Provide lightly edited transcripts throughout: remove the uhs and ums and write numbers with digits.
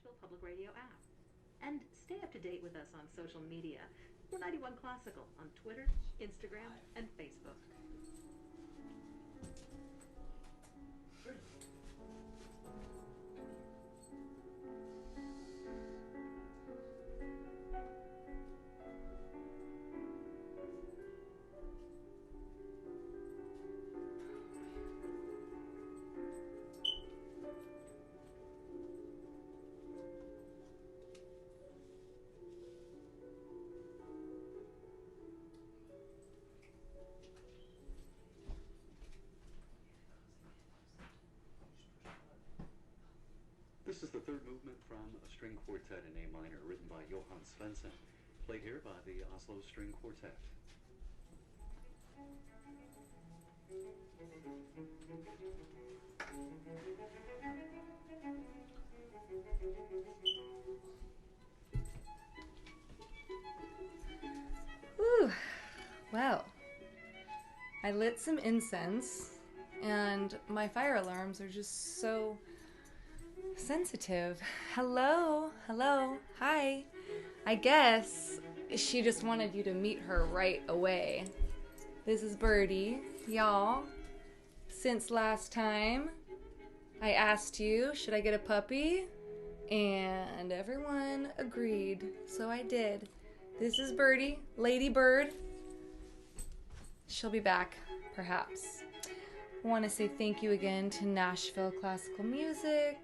Nashville Public Radio app. And stay up to date with us on social media. We're 91 Classical on Twitter, Instagram, and Facebook. This is the third movement from a string quartet in A minor, written by Johann Svensson, played here by the Oslo String Quartet. Whew. Well, I lit some incense, and my fire alarms are just so sensitive. Hello, hi. I guess she just wanted you to meet her right away. This is Birdie, y'all. Since last time, I asked you, should I get a puppy? And everyone agreed, so I did. This is Birdie, Lady Bird. She'll be back, perhaps. I want to say thank you again to Nashville Classical Music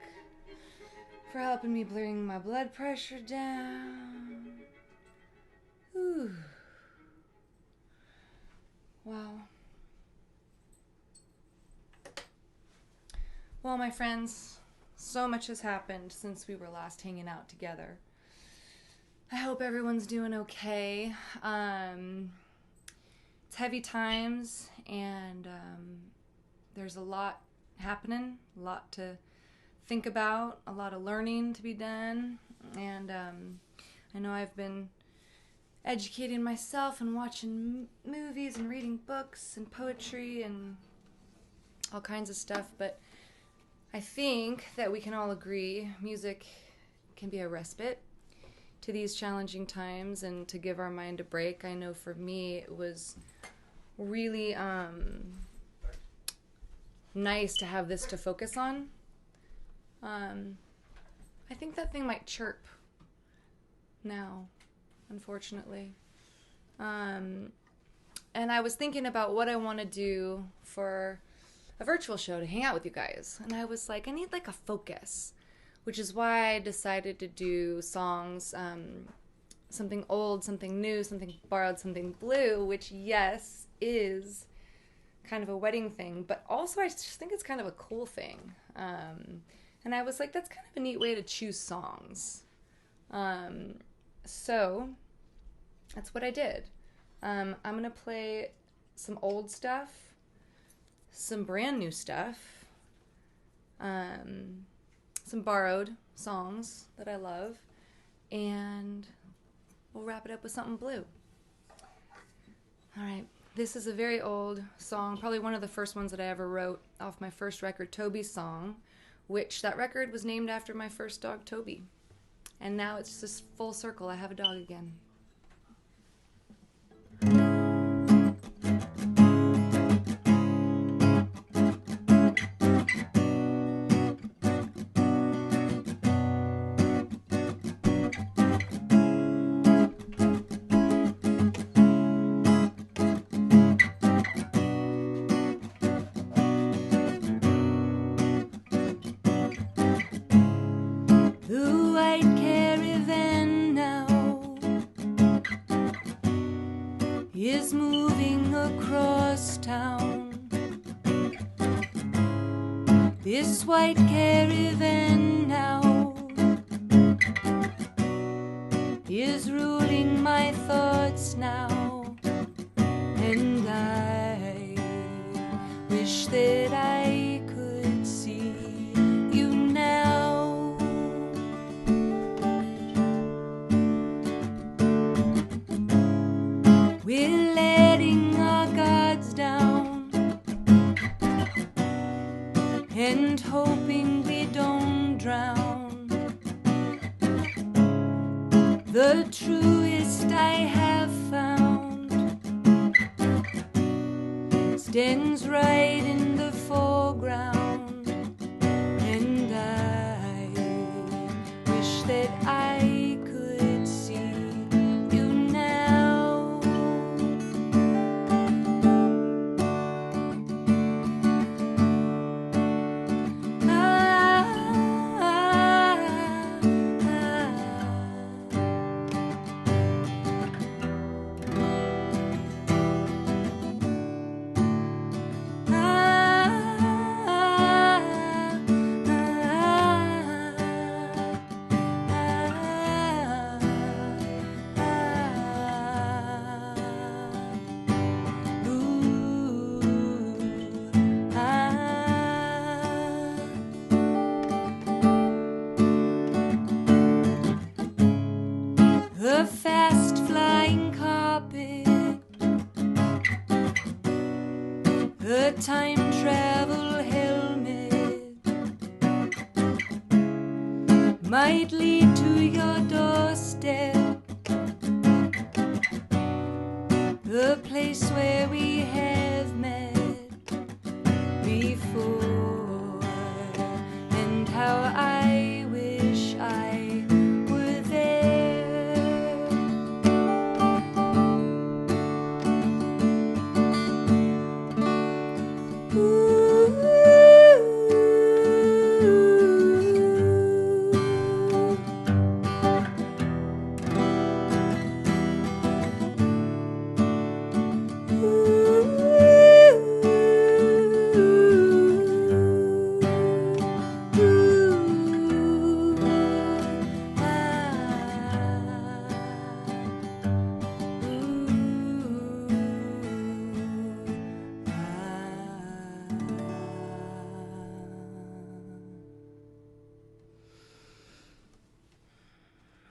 for helping me bring my blood pressure down. Whew. Wow. Well, my friends, so much has happened since we were last hanging out together. I hope everyone's doing okay. It's heavy times, and there's a lot happening, a lot to think about, a lot of learning to be done, and I know I've been educating myself and watching movies and reading books and poetry and all kinds of stuff, but I think that we can all agree music can be a respite to these challenging times and to give our mind a break. I know for me it was really nice to have this to focus on. I think that thing might chirp now, unfortunately. And I was thinking about what I want to do for a virtual show to hang out with you guys. And I was like, I need like a focus, which is why I decided to do songs, something old, something new, something borrowed, something blue, which, yes, is kind of a wedding thing, but also I just think it's kind of a cool thing. And I was like, that's kind of a neat way to choose songs. So that's what I did. I'm going to play some old stuff, some brand new stuff, some borrowed songs that I love, and we'll wrap it up with something blue. All right. This is a very old song, probably one of the first ones that I ever wrote off my first record, Toby's Song, which that record was named after my first dog, Toby. And now it's just full circle. I have a dog again. Is moving across town. This white caravan now is ruling my thoughts now, and I wish that I could see you now. We're letting our guards down and hoping we don't drown. truest I have found stands right in the foreground, and I wish that I could see you now. The fast flying carpet, the time travel helmet might lead to your doorstep, the place where we have met before, and how I wish I were there.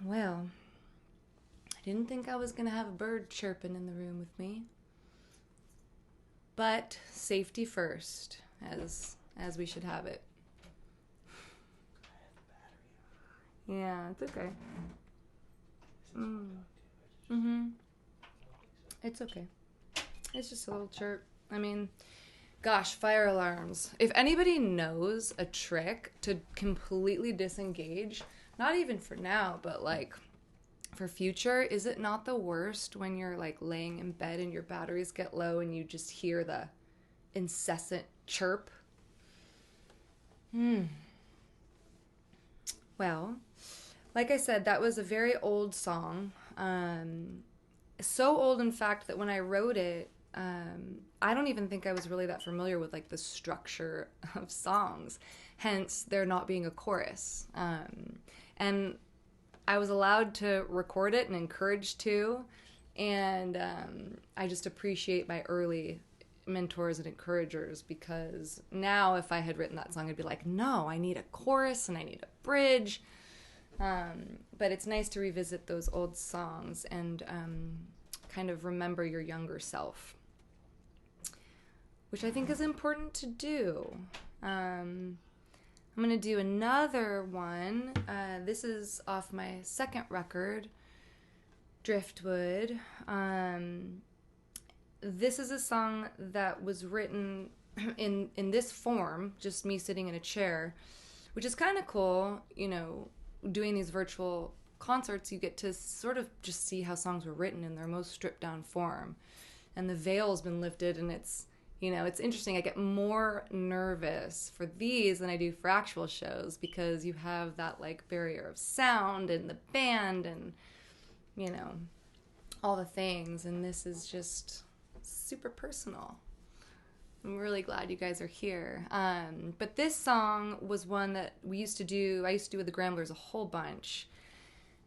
Well, I didn't think I was going to have a bird chirping in the room with me. But safety first, as we should have it. Yeah, it's okay. It's okay. It's just a little chirp. I mean, gosh, fire alarms. If anybody knows a trick to completely disengage, not even for now, but like for future, is it not the worst when you're like laying in bed and your batteries get low and you just hear the incessant chirp? Well, like I said, that was a very old song. So old, in fact, that when I wrote it, I don't even think I was really that familiar with like the structure of songs, hence there not being a chorus. And I was allowed to record it and encouraged to, and I just appreciate my early mentors and encouragers, because now if I had written that song, I'd be like, no, I need a chorus and I need a bridge. But it's nice to revisit those old songs and kind of remember your younger self, which I think is important to do. I'm going to do another one. This is off my second record, Driftwood. This is a song that was written in this form, just me sitting in a chair, which is kind of cool. You know, doing these virtual concerts, you get to sort of just see how songs were written in their most stripped down form. And the veil's been lifted, and it's, you know, it's interesting. I get more nervous for these than I do for actual shows, because you have that like barrier of sound and the band and, you know, all the things. And this is just super personal. I'm really glad you guys are here. But this song was one that I used to do with the Gramblers a whole bunch.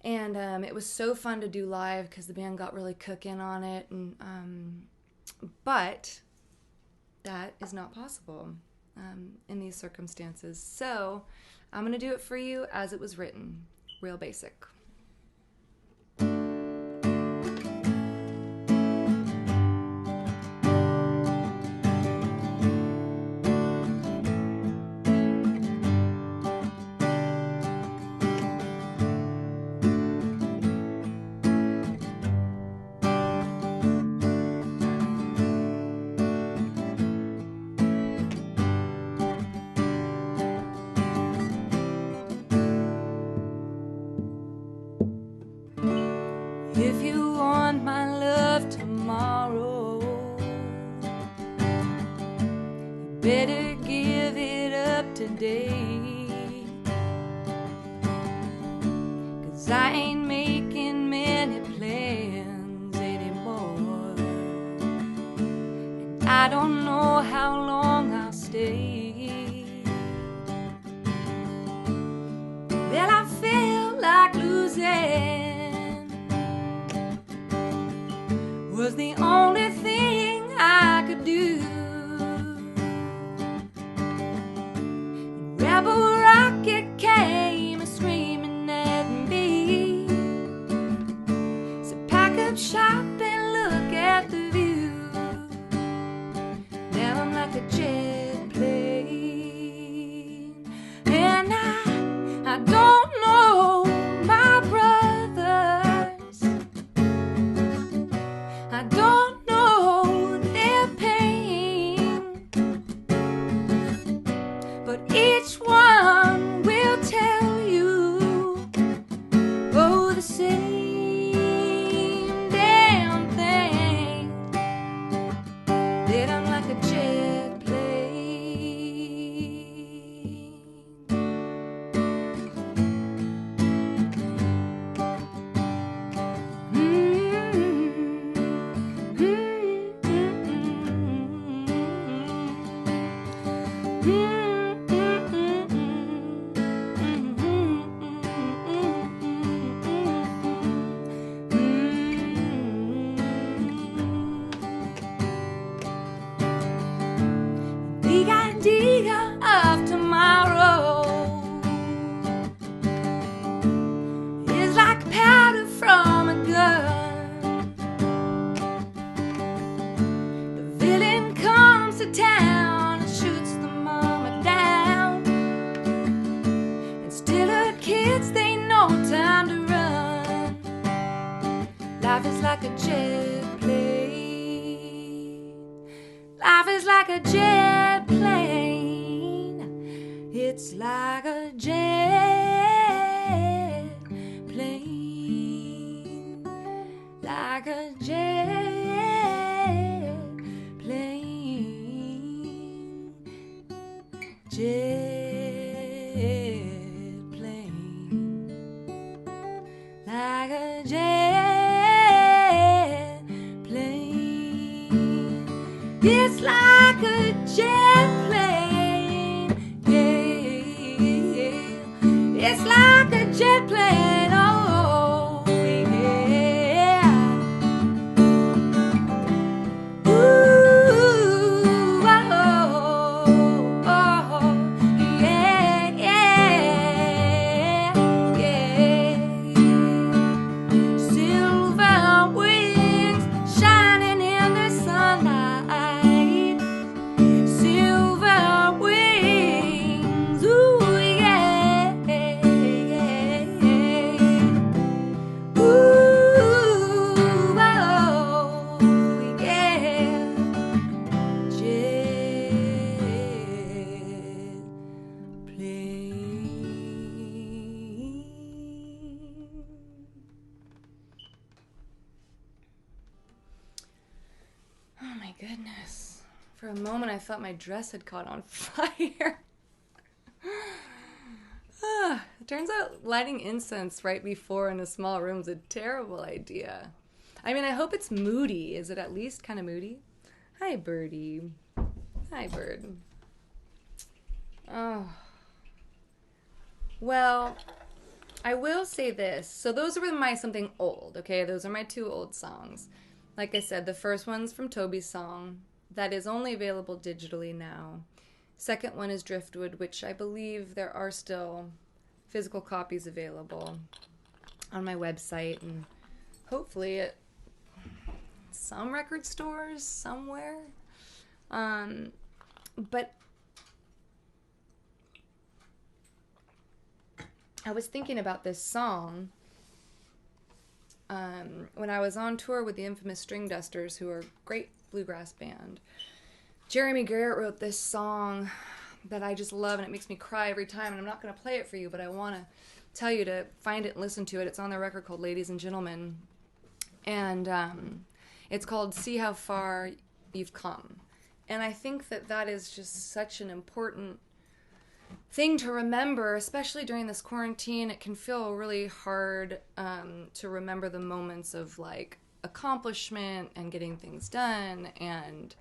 And it was so fun to do live because the band got really cooking on it. And but that is not possible in these circumstances. So I'm going to do it for you as it was written, real basic. better give it up today. 'Cause I ain't making many plans anymore, and I don't know how long I'll stay. Well, I feel like losing was the only thing I could do. And Rebel Rocket came a screaming at me, so pack up shop and look at the view. Now I'm like a jet plane, and I don't know my brothers, I don't know their pain, but each one will tell you, oh, the same damn thing, that I'm like a jet plane. The idea of tomorrow is like powder from a gun. The villain comes to town and shoots the mama down, and still her kids, they know time to run. Life is like a jet plane. Life is like a jet plane. It's like a jet plane. Like a jet plane. Jet plane. Like a jet plane. It's like a jet plane, yeah. It's like a jet plane, oh, yeah. Ooh, oh, oh, yeah, yeah, yeah. Silver wings shining in the sunlight. Silver wings, ooh, yeah, yeah. Ooh, oh, yeah. Jet plane. Oh my goodness. For a moment I thought my dress had caught on fire. It turns out lighting incense right before in a small room is a terrible idea. I mean, I hope it's moody. Is it at least kind of moody? Hi, birdie. Hi, bird. Oh. Well, I will say this. So those were my something old, okay? Those are my two old songs. Like I said, the first one's from Toby's song. That is only available digitally now. Second one is Driftwood, which I believe there are still physical copies available on my website and hopefully at some record stores somewhere. But I was thinking about this song when I was on tour with the infamous String Dusters, who are a great bluegrass band. Jeremy Garrett wrote this song that I just love, and it makes me cry every time, and I'm not going to play it for you, but I want to tell you to find it and listen to it. It's on the record called Ladies and Gentlemen, and it's called See How Far You've Come. And I think that that is just such an important thing to remember, especially during this quarantine. It can feel really hard to remember the moments of like accomplishment and getting things done. And,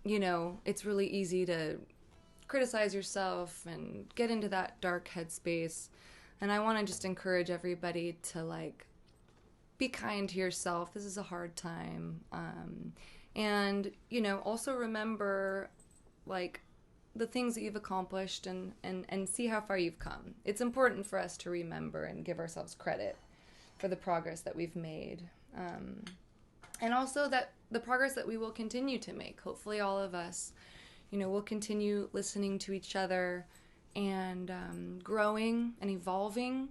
you know, it's really easy to criticize yourself and get into that dark headspace. And I want to just encourage everybody to like be kind to yourself. This is a hard time. And, you know, also remember like the things that you've accomplished and see how far you've come. It's important for us to remember and give ourselves credit for the progress that we've made. And also that the progress that we will continue to make. Hopefully all of us, you know, will continue listening to each other and growing and evolving.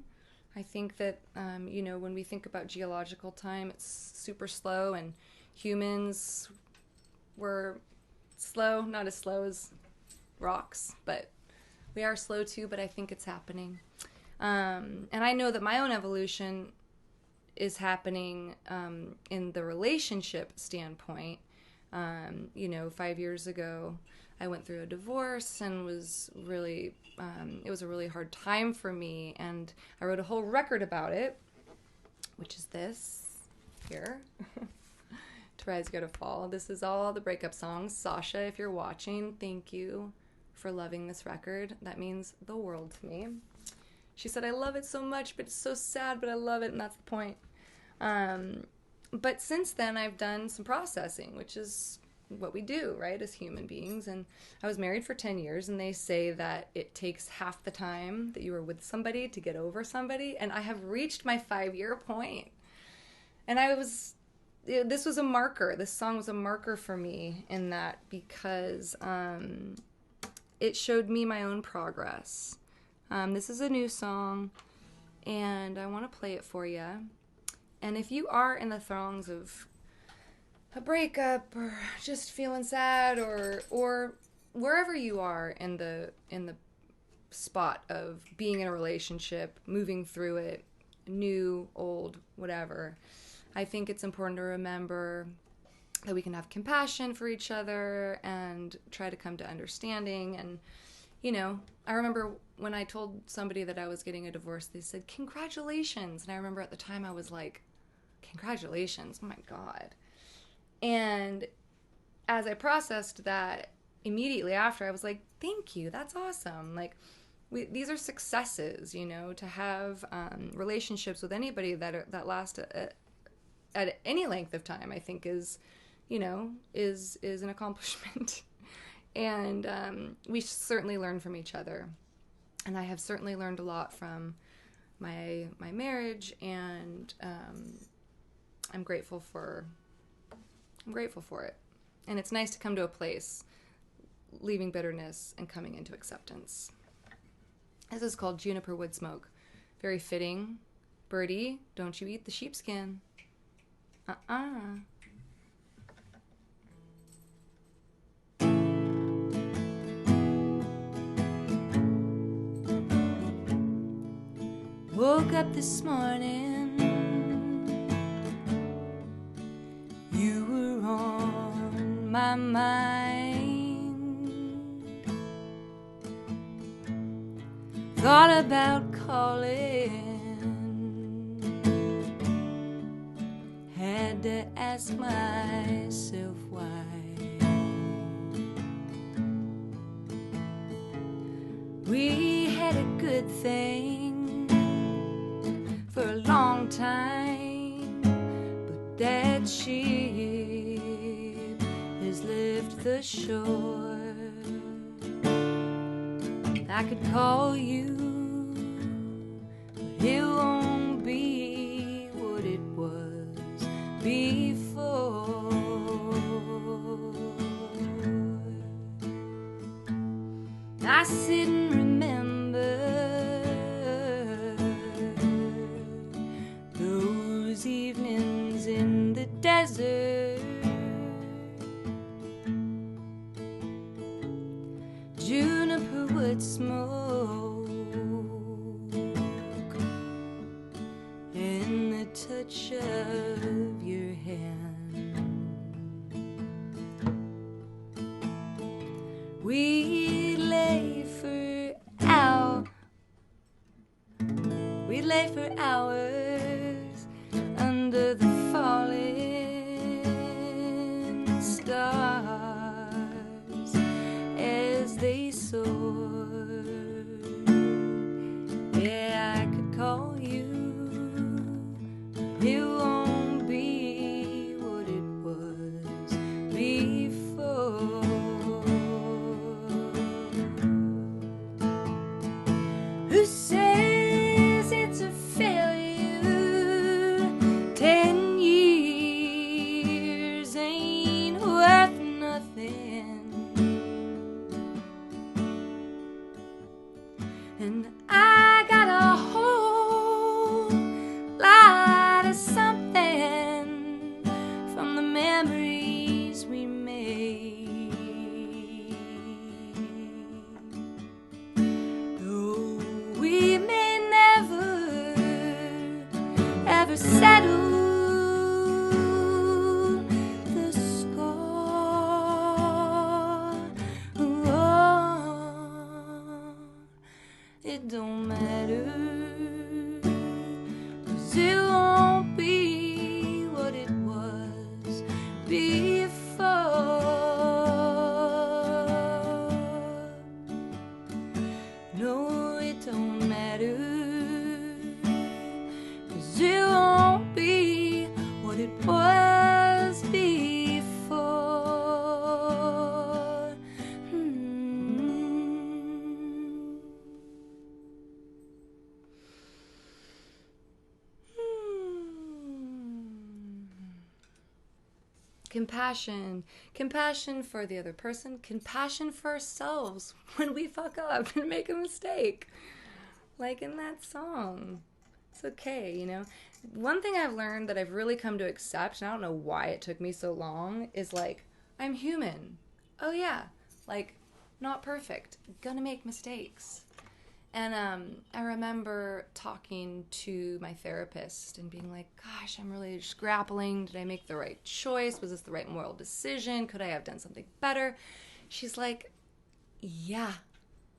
I think that, you know, when we think about geological time, it's super slow, and humans were slow, not as slow as rocks, but we are slow too, but I think it's happening. And I know that my own evolution is happening in the relationship standpoint. You know, 5 years ago, I went through a divorce and was really, it was a really hard time for me. And I wrote a whole record about it, which is this here. To Rise, Go to Fall. This is all the breakup songs. Sasha, if you're watching, thank you for loving this record. That means the world to me. She said, I love it so much, but it's so sad, but I love it, and that's the point. But since then, I've done some processing, which is what we do, right, as human beings. And I was married for 10 years, and they say that it takes half the time that you were with somebody to get over somebody. And I have reached my 5-year point. And this was a marker. This song was a marker for me in that, because it showed me my own progress. This is a new song, and I want to play it for you. And if you are in the throngs of a breakup, or just feeling sad, or wherever you are in the spot of being in a relationship, moving through it, new, old, whatever, I think it's important to remember that we can have compassion for each other and try to come to understanding. And, you know, I remember when I told somebody that I was getting a divorce, they said, congratulations. And I remember at the time I was like, congratulations, oh my God. And as I processed that immediately after, I was like, thank you, that's awesome. Like, these are successes, you know, to have relationships with anybody that last at any length of time, I think is, you know, is an accomplishment. And we certainly learn from each other. And I have certainly learned a lot from my marriage, and I'm grateful for it. And it's nice to come to a place, leaving bitterness and coming into acceptance. This is called Juniper Wood Smoke. Very fitting. Birdie, don't you eat the sheepskin. Woke up this morning, you were on my mind. Thought about calling, had to ask myself why. We had a good thing for a long time, but that ship has left the shore. I could call you, but it won't be what it was before. I sit and remember those evenings in the desert, juniper wood smoke, and the touch of your hand. we lay for hours. We lay for hours under the falling stars as they soar. Yeah, I could call you, but it won't be what it was before. Who says it's a failure? 10 years ain't worth nothing. And I got a whole lot of something from the memories we made. Though we may never, ever settle the score. Oh, it don't matter, 'cause it won't be what it was before. No, it don't matter, 'cause it won't be what it was before. Compassion for the other person, compassion for ourselves when we fuck up and make a mistake. Like in that song. It's okay, you know. One thing I've learned that I've really come to accept, and I don't know why it took me so long, is like, I'm human. Oh yeah, like, not perfect. Gonna make mistakes. And I remember talking to my therapist and being like, gosh, I'm really just grappling. Did I make the right choice? Was this the right moral decision? Could I have done something better? She's like, yeah,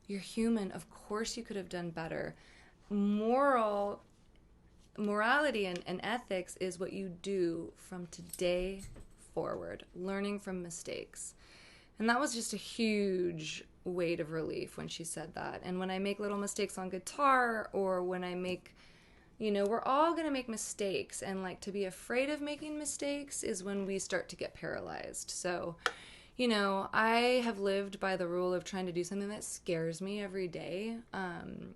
you're human. Of course you could have done better. Morality and ethics is what you do from today forward, learning from mistakes. And that was just a huge weight of relief when she said that. And when I make little mistakes on guitar, or when I make, we're all going to make mistakes. And like, to be afraid of making mistakes is when we start to get paralyzed. So, I have lived by the rule of trying to do something that scares me every day.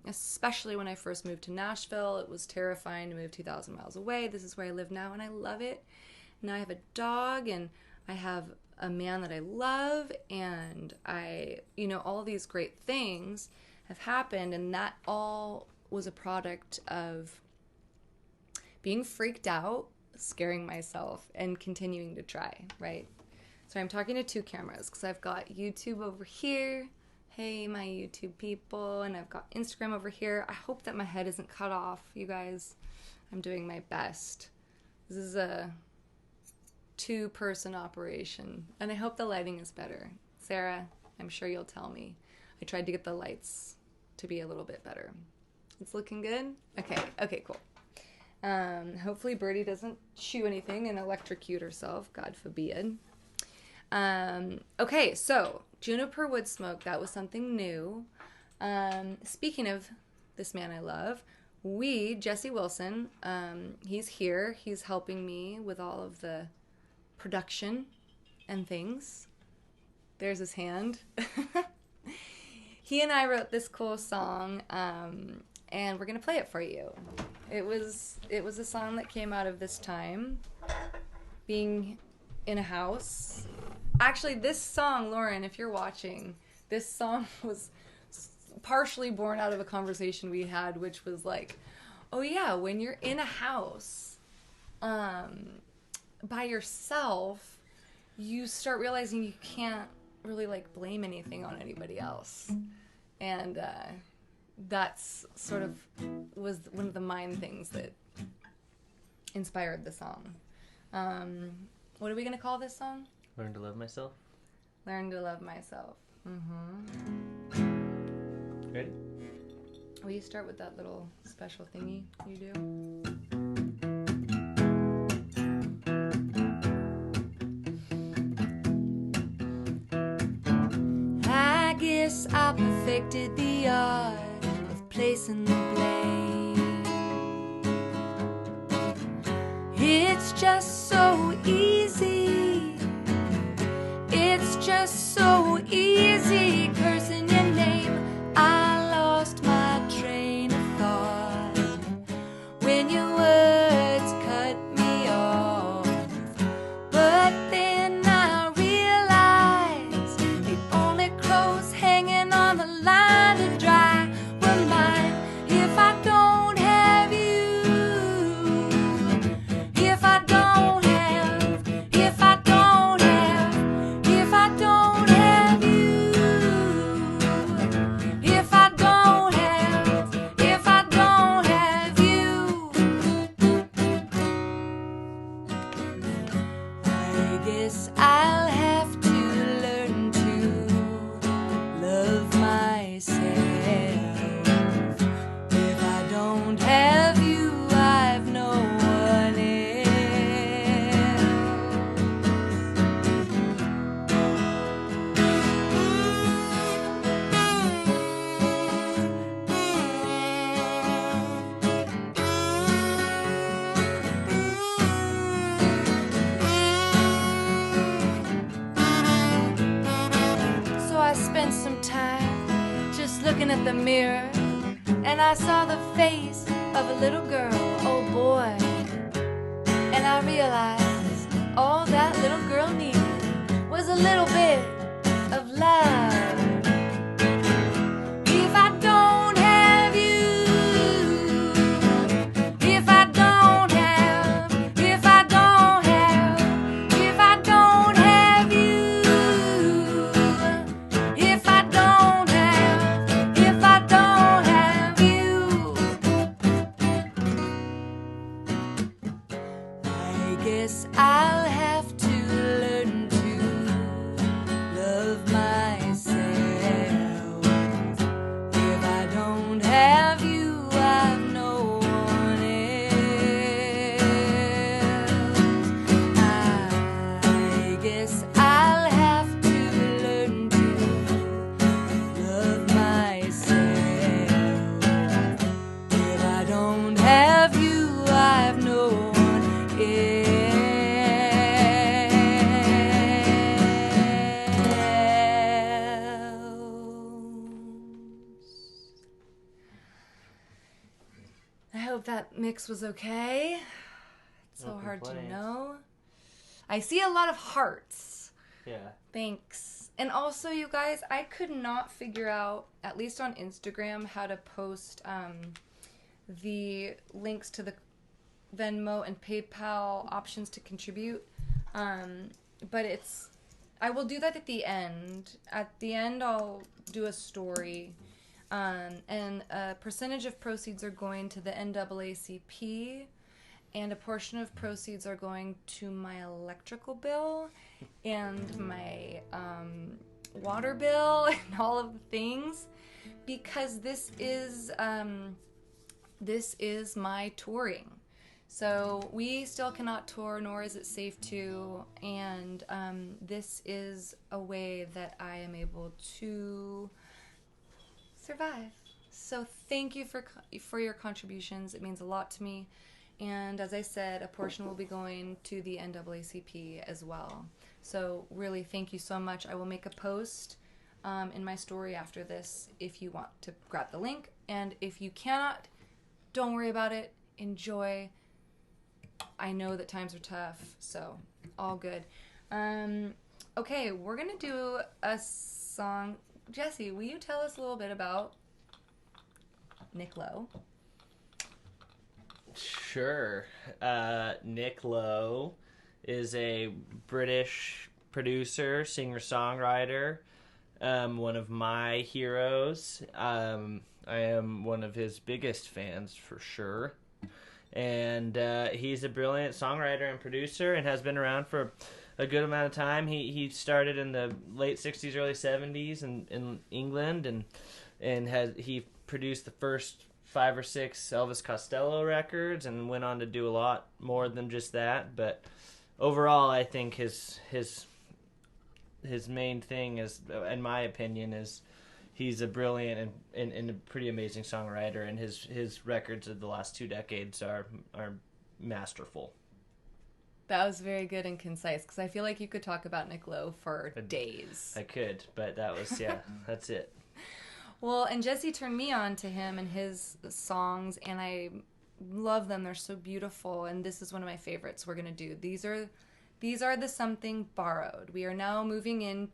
Especially when I first moved to Nashville. It was terrifying to move 2,000 miles away. This is where I live now, and I love it. Now I have a dog, and I have a man that I love, and all these great things have happened, and that all was a product of being freaked out, scaring myself, and continuing to try, right? So I'm talking to two cameras, because I've got YouTube over here. Hey, my YouTube people. And I've got Instagram over here. I hope that my head isn't cut off, you guys. I'm doing my best. This is a two-person operation, and I hope the lighting is better. Sarah, I'm sure you'll tell me. I tried to get the lights to be a little bit better. It's looking good? Okay, cool. Hopefully Birdie doesn't chew anything and electrocute herself, God forbid. Okay, so juniper wood smoke, that was something new. Speaking of this man I love, Jesse Wilson, he's here. He's helping me with all of the production and things. There's his hand. He and I wrote this cool song, and we're gonna play it for you. It was a song that came out of this time, being in a house. Actually, this song, Lauren, if you're watching, this song was partially born out of a conversation we had, which was like, oh yeah, when you're in a house by yourself, you start realizing you can't really like blame anything on anybody else. And that's sort of was one of the mind things that inspired the song. What are we going to call this song? Learn to Love Myself. Learn to Love Myself. Ready? Will you start with that little special thingy you do? I guess I perfected the art of placing the blame. It's just so easy. It's just so easy cursing your name. I lost my train of thought when your words cut me off. But then I realized the only clothes hanging on the line to dry were mine. If I don't have you, if I don't have, if I don't have, if I don't have you, if I don't have, if I don't have you, I guess I'll have to learn to love myself. If I don't have you, I've no one So I spent some time just looking at the mirror, and I saw the face of a little girl, oh boy. And I realized all that little girl needed was a little bit of love. If I don't have you, if I don't have, if I don't have, if I don't have you, if I don't have, if I don't have you, I guess I'll have to learn to love myself. If I don't have you, I've no one else. I guess I'll have to learn to love myself. If I don't have you, I've no one else. I hope that mix was okay. It's so No hard to complaints. know. I see a lot of hearts. Yeah. Thanks. And also, you guys, I could not figure out, at least on Instagram, how to post the links to the Venmo and PayPal options to contribute. But I will do that at the end. At the end, I'll do a story. And a percentage of proceeds are going to the NAACP, and a portion of proceeds are going to my electrical bill and my water bill and all of the things, because this is my touring. So we still cannot tour, nor is it safe to, and this is a way that I am able to survive. So thank you for your contributions. It means a lot to me. And as I said, a portion will be going to the NAACP as well. So really, thank you so much. I will make a post in my story after this if you want to grab the link. And if you cannot, don't worry about it. Enjoy. I know that times are tough, so all good. Okay, we're going to do a song. Jesse, will you tell us a little bit about Nick Lowe? Sure. Nick Lowe is a British producer, singer-songwriter, one of my heroes. I am one of his biggest fans for sure. And he's a brilliant songwriter and producer and has been around for a good amount of time. He started in the late 60s, early 70s in England, and he produced the first 5 or 6 Elvis Costello records and went on to do a lot more than just that. But overall, I think his main thing is, in my opinion, is he's a brilliant and a pretty amazing songwriter, and his records of the last 2 decades are masterful. That was very good and concise, because I feel like you could talk about Nick Lowe for days. I could, but that was, that's it. Well, and Jesse turned me on to him and his songs, and I love them. They're so beautiful, and this is one of my favorites we're going to do. These are the Something Borrowed. We are now moving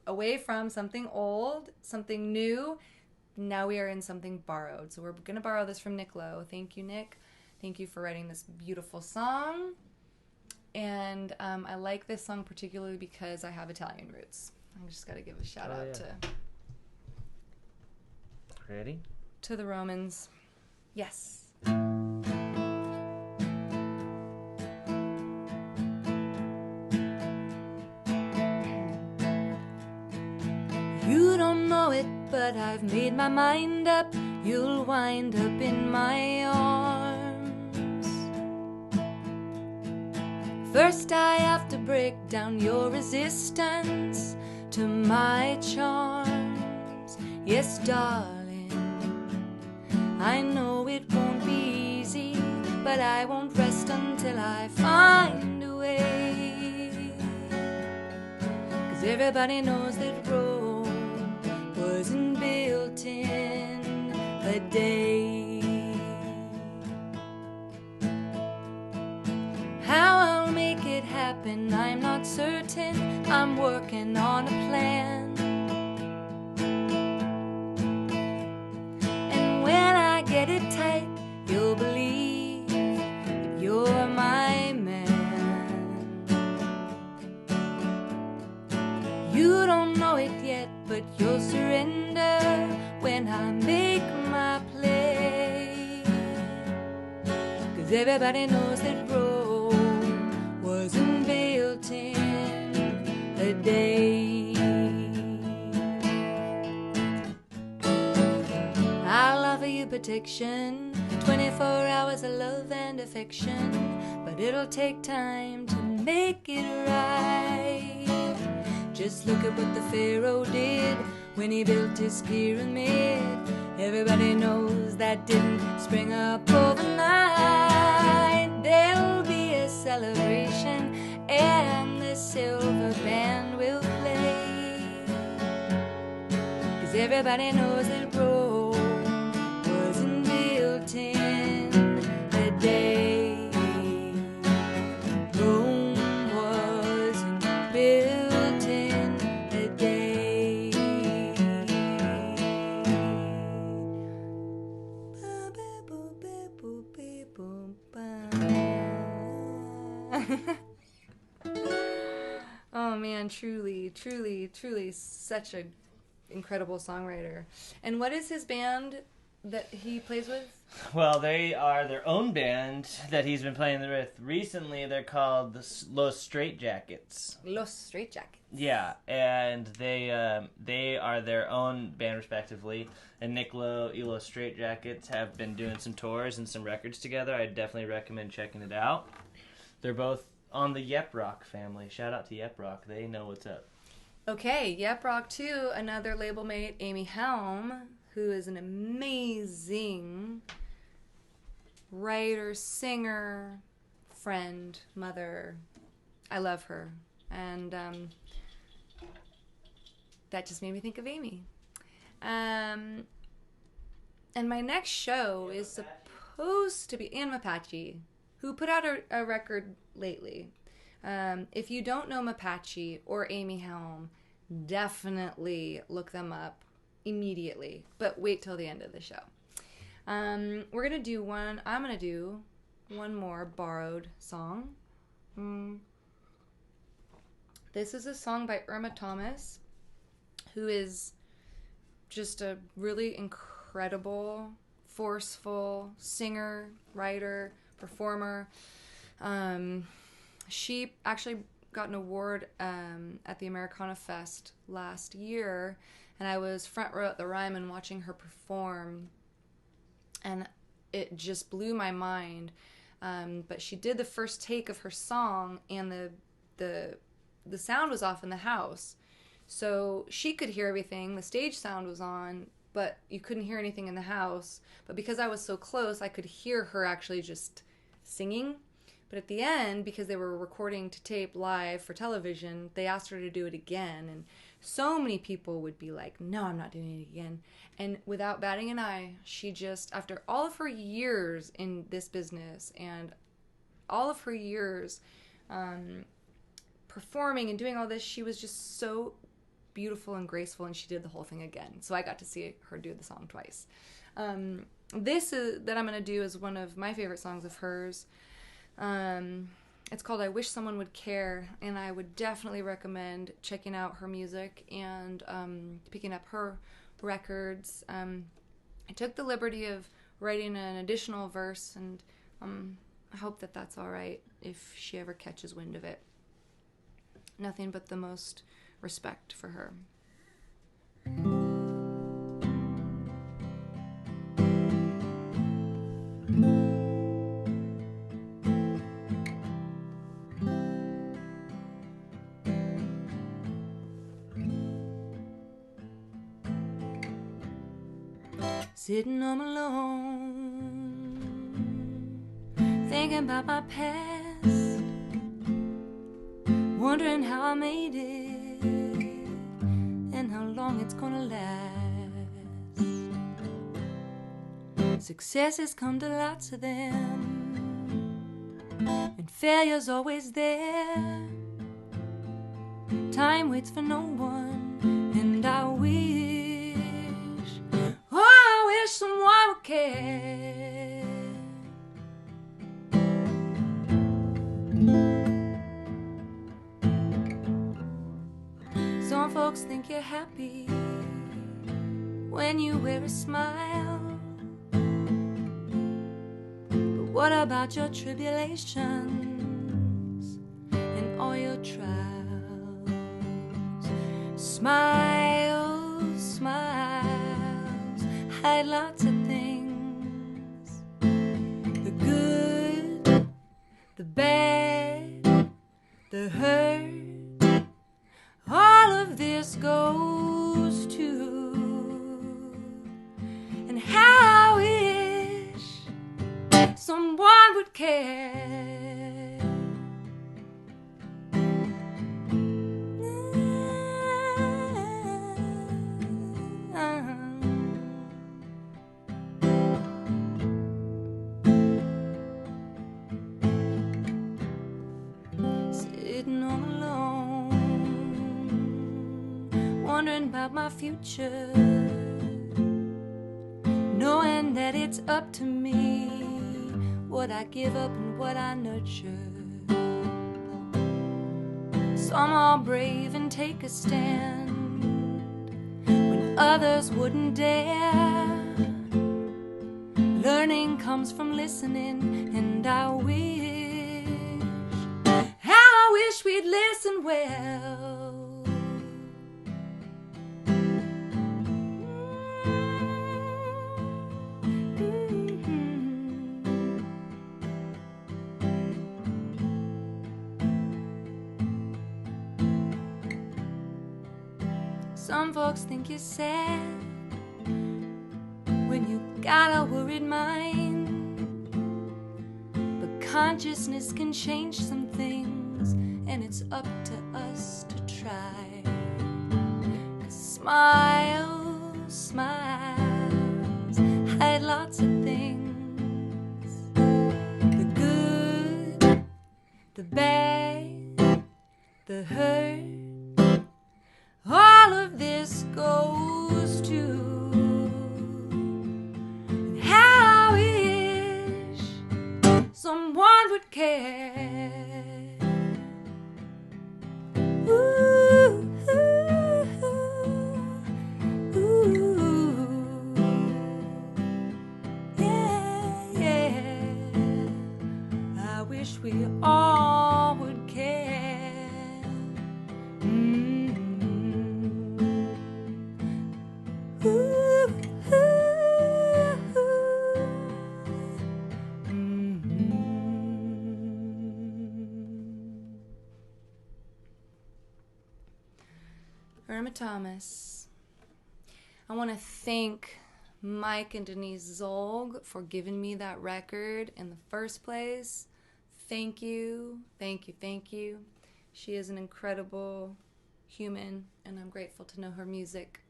away from something old, something new. Now we are in Something Borrowed. So we're going to borrow this from Nick Lowe. Thank you, Nick. Thank you for writing this beautiful song. And I like this song particularly because I have Italian roots. I just got to give a shout out to... Ready? To the Romans. Yes. You don't know it, but I've made my mind up. You'll wind up in my arms. First I have to break down your resistance to my charms. Yes, darling, I know it won't be easy, but I won't rest until I find a way. 'Cause everybody knows that Rome wasn't built in a day. How I'll make it happen, I'm not certain. I'm working on a plan. Get it tight, you'll believe that you're my man. You don't know it yet, but you'll surrender when I make my play. 'Cause everybody knows that Rome wasn't built in a day. I'll offer you protection, 24 hours of love and affection, but it'll take time to make it right. Just look at what the Pharaoh did when he built his pyramid. Everybody knows that didn't spring up overnight. There'll be a celebration and the silver band will play. 'Cause everybody knows that Rome in a day. Rome wasn't built in a day. Oh man, truly such a incredible songwriter. And what is his band that he plays with? Well, they are their own band that he's been playing with recently. They're called the Los Straitjackets. Los Straitjackets. Yeah, and they are their own band respectively. And Nick Lowe, Los Straitjackets have been doing some tours and some records together. I definitely recommend checking it out. They're both on the Yep Rock family. Shout out to Yep Rock. They know what's up. Okay, Yep Rock too. Another label mate, Amy Helm, who is an amazing writer, singer, friend, mother. I love her. And that just made me think of Amy. And my next show is supposed to be Ann Mapache, who put out a record lately. If you don't know Mapache or Amy Helm, definitely look them up immediately, but wait till the end of the show. I'm gonna do one more borrowed song. This is a song by Irma Thomas, who is just a really incredible, forceful singer, writer, performer. She actually got an award at the Americana Fest last year, and I was front row at the Ryman watching her perform, and it just blew my mind. But she did the first take of her song, and the sound was off in the house. So she could hear everything. The stage sound was on, but you couldn't hear anything in the house. But because I was so close, I could hear her actually just singing. But at the end, because they were recording to tape live for television, they asked her to do it again. And so many people would be like, no, I'm not doing it again. And without batting an eye, she just, after all of her years in this business and all of her years performing and doing all this, she was just so beautiful and graceful, and she did the whole thing again. So I got to see her do the song twice. This that I'm going to do is one of my favorite songs of hers. It's called I Wish Someone Would Care, and I would definitely recommend checking out her music and picking up her records. I took the liberty of writing an additional verse, and I hope that that's all right if she ever catches wind of it. Nothing but the most respect for her. Sitting home alone, thinking about my past, wondering how I made it and how long it's gonna last. Successes come to lots of them, and failure's always there. Time waits for no one, and I wish, oh, I wish someone would care. Some folks think you're happy when you wear a smile, but what about your tribulations and all your trials? Smiles, smiles, hide lots of things, the good, the bad, the hurt. All of this goes to, and how I wish someone would care. Sitting all alone, wondering about my future, knowing that it's up to me what I give up and what I nurture. Some are brave and take a stand when others wouldn't dare. Learning comes from listening, and I wish we'd listen well. Some folks think you're sad when you got a worried mind, but consciousness can change some things, and it's up to us to try. 'Cause smiles, smiles, hide lots of things, the good, the bad, the hurt. All of this goes to, and how I wish someone would care. Ooh, ooh, ooh, yeah, yeah. I wish we all would care. Irma Thomas. I want to thank Mike and Denise Zolg for giving me that record in the first place. Thank you, thank you, thank you. She is an incredible human, and I'm grateful to know her music.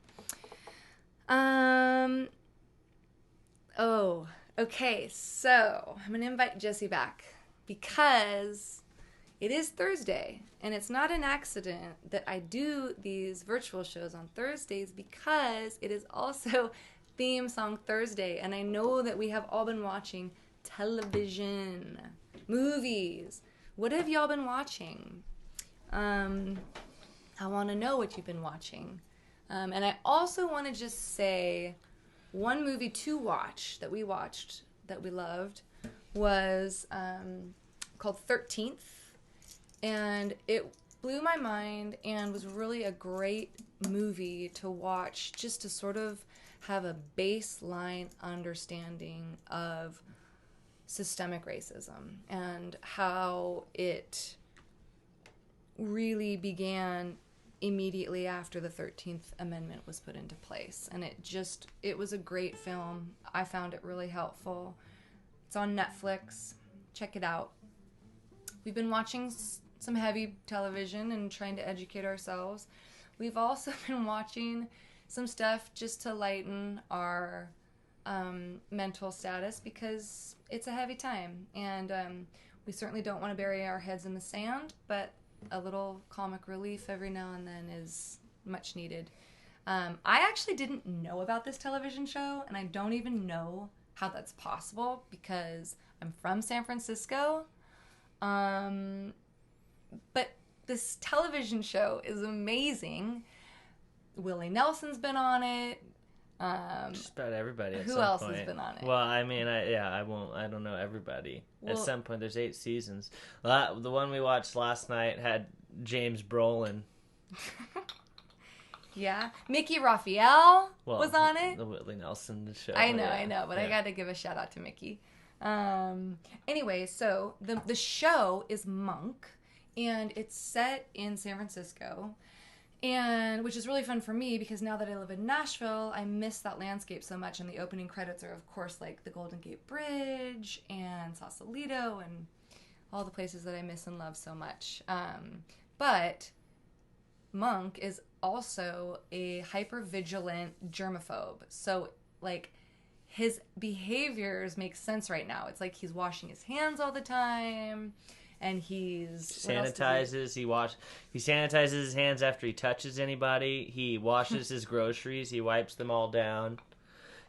Oh, okay, so I'm going to invite Jesse back because it is Thursday, and it's not an accident that I do these virtual shows on Thursdays because it is also Theme Song Thursday, and I know that we have all been watching television, movies. What have y'all been watching? I want to know what you've been watching. And I also want to just say one movie to watch that we watched that we loved was called 13th. And it blew my mind and was really a great movie to watch just to sort of have a baseline understanding of systemic racism and how it really began immediately after the 13th Amendment was put into place. And it was a great film. I found it really helpful. It's on Netflix. Check it out. We've been watching some heavy television and trying to educate ourselves. We've also been watching some stuff just to lighten our mental status because it's a heavy time. And we certainly don't want to bury our heads in the sand, but a little comic relief every now and then is much needed. I actually didn't know about this television show, and I don't even know how that's possible because I'm from San Francisco. But this television show is amazing. Willie Nelson's been on it. Just about everybody. Who else has been on it? Well, I mean, I don't know everybody. At some point, there's 8 seasons. The one we watched last night had James Brolin. Yeah, Mickey Raphael was on it. The Willie Nelson show. I know, but I got to give a shout out to Mickey. Anyway, so the show is Monk, and it's set in San Francisco. And which is really fun for me because now that I live in Nashville, I miss that landscape so much. And the opening credits are, of course, like the Golden Gate Bridge and Sausalito and all the places that I miss and love so much. But Monk is also a hypervigilant germaphobe. So, like, his behaviors make sense right now. It's like he's washing his hands all the time. And he sanitizes. He sanitizes his hands after he touches anybody. He washes his groceries. He wipes them all down.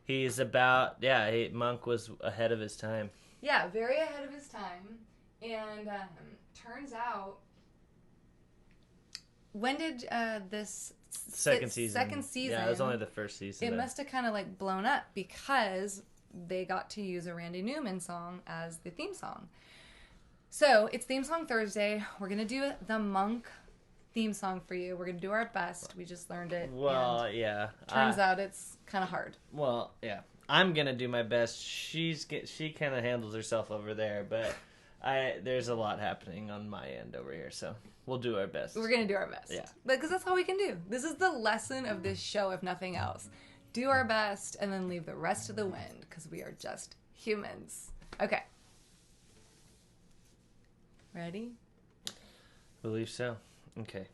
Monk was ahead of his time. Yeah, very ahead of his time. And turns out, when did this second season? Yeah, it was only the first season. It must have kind of like blown up because they got to use a Randy Newman song as the theme song. So, it's Theme Song Thursday. We're going to do the Monk theme song for you. We're going to do our best. We just learned it. Well, yeah. Turns out it's kind of hard. Well, yeah. I'm going to do my best. She kind of handles herself over there, but there's a lot happening on my end over here, so we'll do our best. We're going to do our best. Yeah. Because that's all we can do. This is the lesson of this show, if nothing else. Do our best and then leave the rest to the wind because we are just humans. Okay. Ready? Believe so. Okay.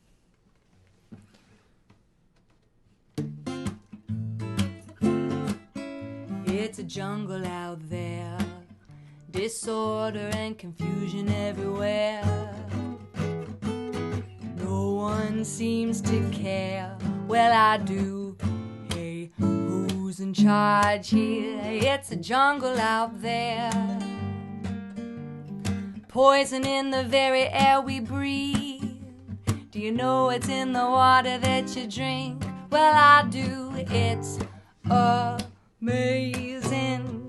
It's a jungle out there, disorder and confusion everywhere. No one seems to care. Well, I do. Hey, who's in charge here? It's a jungle out there. Poison in the very air we breathe. Do you know it's in the water that you drink? Well, I do. It's amazing.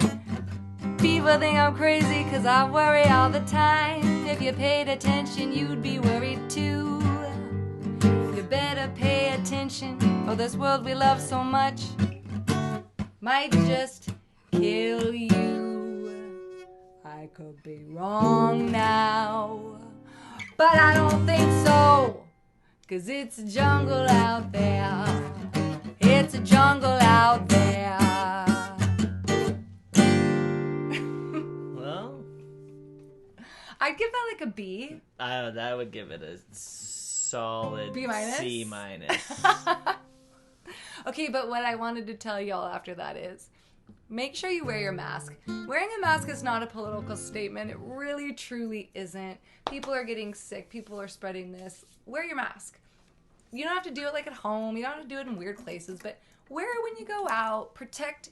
People think I'm crazy 'cause I worry all the time. If you paid attention, you'd be worried too. You better pay attention, or this world we love so much might just kill you. I could be wrong now, but I don't think so, 'cause it's a jungle out there. jungle out there. Well, I'd give that like a B. I would give it a solid B minus? C minus. Okay, but what I wanted to tell y'all after that is, make sure you wear your mask. Wearing a mask is not a political statement. It really, truly isn't. People are getting sick. People are spreading this. Wear your mask. You don't have to do it like at home. You don't have to do it in weird places, but wear it when you go out. Protect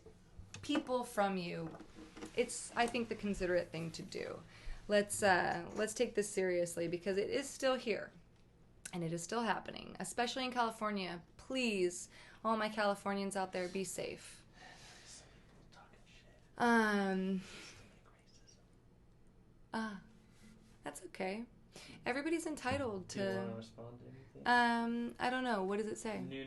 people from you. It's, I think, the considerate thing to do. Let's take this seriously because it is still here. And it is still happening, especially in California. Please, all my Californians out there, be safe. That's okay. Everybody's entitled to. Do you want to respond to anything? I don't know. What does it say? New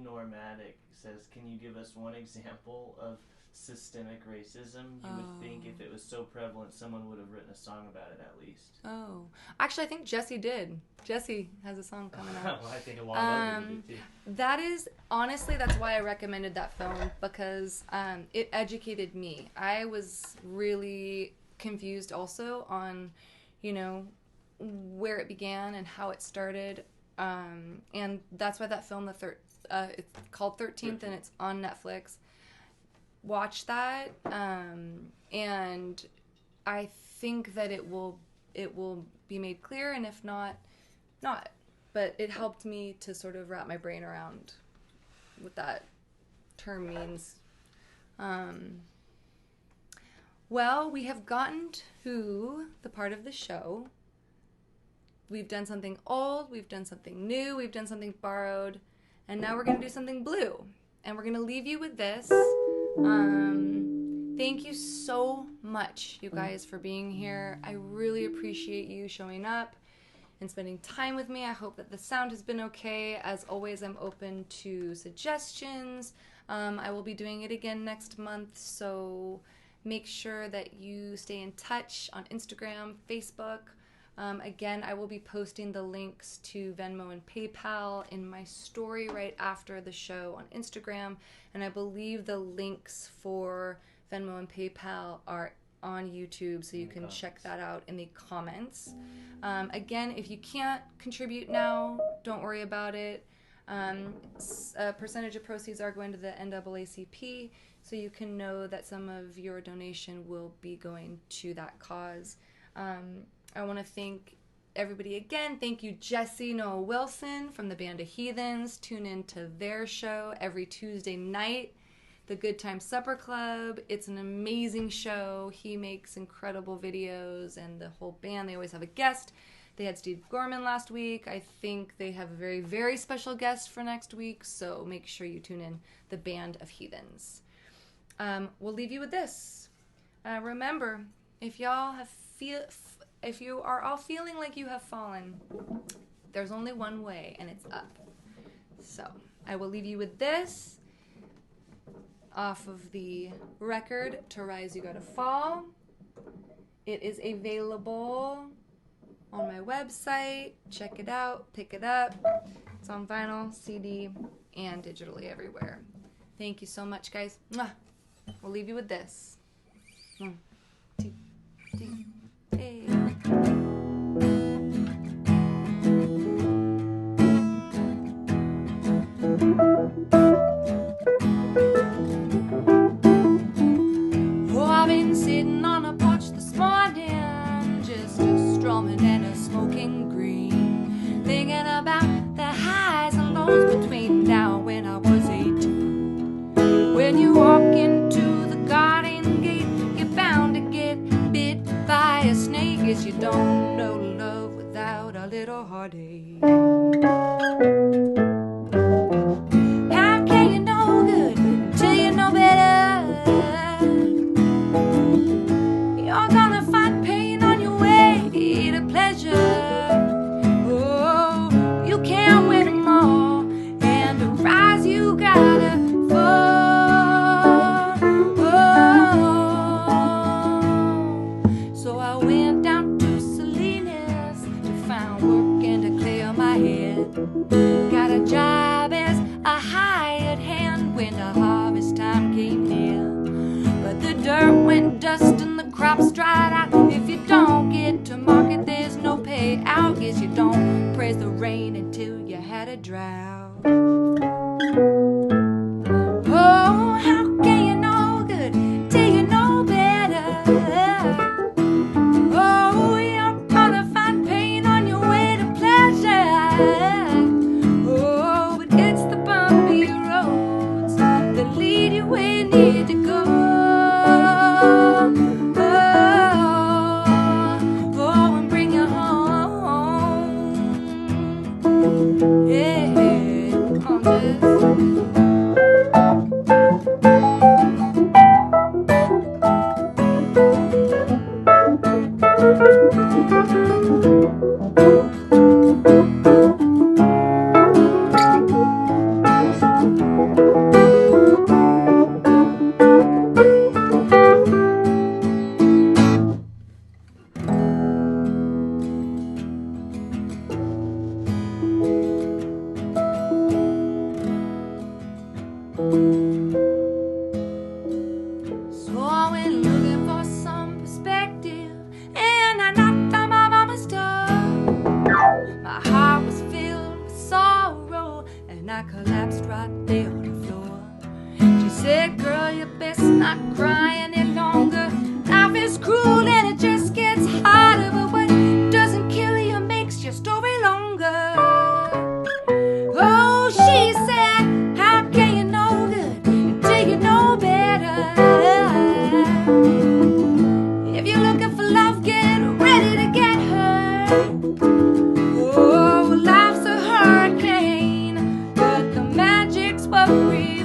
Normatic says, can you give us one example of systemic racism? You would think if it was so prevalent, someone would have written a song about it at least. Oh. Actually, I think Jesse did. Jesse has a song coming out. Well, I think a lot of people do too. That is, honestly, that's why I recommended that film, because it educated me. I was really confused also on, where it began and how it started. And that's why that film, it's called 13th and it's on Netflix. Watch that, and I think that it will be made clear, and if not. But it helped me to sort of wrap my brain around what that term means. Well, we have gotten to the part of the show. We've done something old, we've done something new, we've done something borrowed, and now we're going to do something blue. And we're going to leave you with this. Thank you so much, you guys, for being here. I really appreciate you showing up and spending time with me. I hope that the sound has been okay. As always, I'm open to suggestions. I will be doing it again next month, so make sure that you stay in touch on Instagram, Facebook. Again, I will be posting the links to Venmo and PayPal in my story right after the show on Instagram, and I believe the links for Venmo and PayPal are on YouTube, so you can check that out in the comments. Again, if you can't contribute now, don't worry about it. A percentage of proceeds are going to the NAACP, so you can know that some of your donation will be going to that cause. I want to thank everybody again. Thank you, Jesse Noah Wilson from the Band of Heathens. Tune in to their show every Tuesday night, the Good Time Supper Club. It's an amazing show. He makes incredible videos, and the whole band, they always have a guest. They had Steve Gorman last week. I think they have a very, very special guest for next week, so make sure you tune in, the Band of Heathens. We'll leave you with this. Remember, if you are all feeling like you have fallen, there's only one way, and it's up. So I will leave you with this off of the record, To Rise You Gotta Fall. It is available on my website. Check it out, pick it up. It's on vinyl, CD, and digitally everywhere. Thank you so much, guys. Mwah. We'll leave you with this. 1, 2, 3. Hey. Oh, I've been sitting on a porch this morning, just a strumming and a smoking green, thinking about the highs and lows between now when I was 18. When you walk into the garden gate, you're bound to get bit by a snake, as you don't know love without a little heartache. How can you know good until you know better? You're gonna find pain on your way to pleasure. Oh, you can't win them all, and crops dried out. If you don't get to market, there's no payout. Guess you don't praise the rain until you had a drought. Oh, how can you know good till you know better? Oh, you're gonna find pain on your way to pleasure. Oh, but it's the bumpy roads that lead you where you need to go. Oh, and bring you home. Yeah, on this. So I went looking for some perspective, and I knocked on my mama's door. My heart was filled with sorrow, and I collapsed right there on the floor. She said, girl, you best not cry any longer. Life is cruel and it just gets harder, but what doesn't kill you makes your story longer. Oh, she said, how can you know good until you know better? If you're looking for love, get ready to get hurt. Oh, life's a hurricane, but the magic's what remains.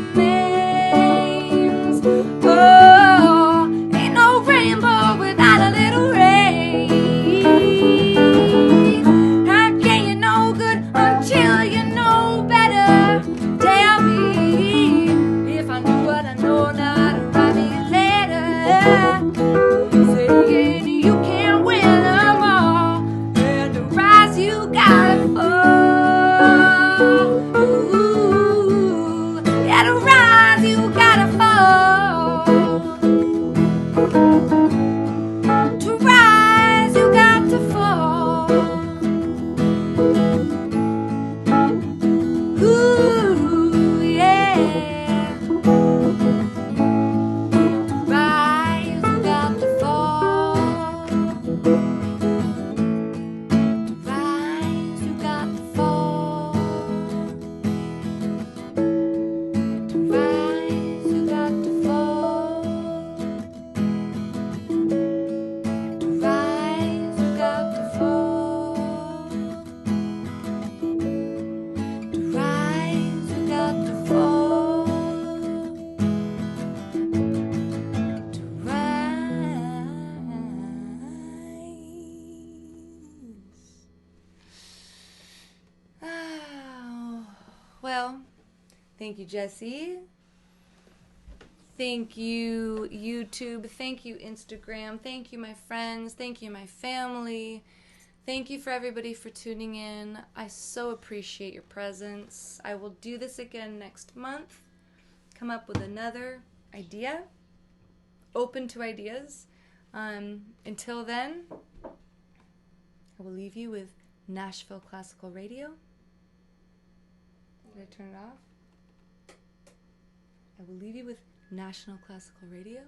Oh, ain't no rainbow without a little rain. How can you know good until you know better? Tell me if I knew what I know now, I'd write me a letter saying you can't win them all, and to rise you gotta fall. Ooh, yeah, to rise you gotta fall. To rise you got to fall. Ooh, yeah. To rise you got to fall. To rise you got to fall. To rise you got to fall. To rise you got to fall. To rise you got to fall. To rise. Oh. Well, thank you, Jesse. Thank you, YouTube. Thank you, Instagram. Thank you, my friends. Thank you, my family. Thank you for everybody for tuning in. I so appreciate your presence. I will do this again next month. Come up with another idea. Open to ideas. Until then, I will leave you with Nashville Classical Radio. Did I turn it off? I will leave you with National Classical Radio.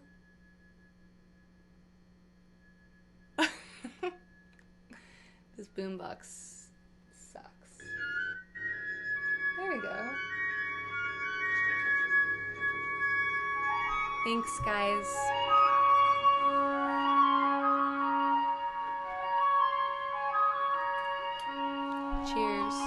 This boombox sucks. There we go. Thanks, guys. Cheers.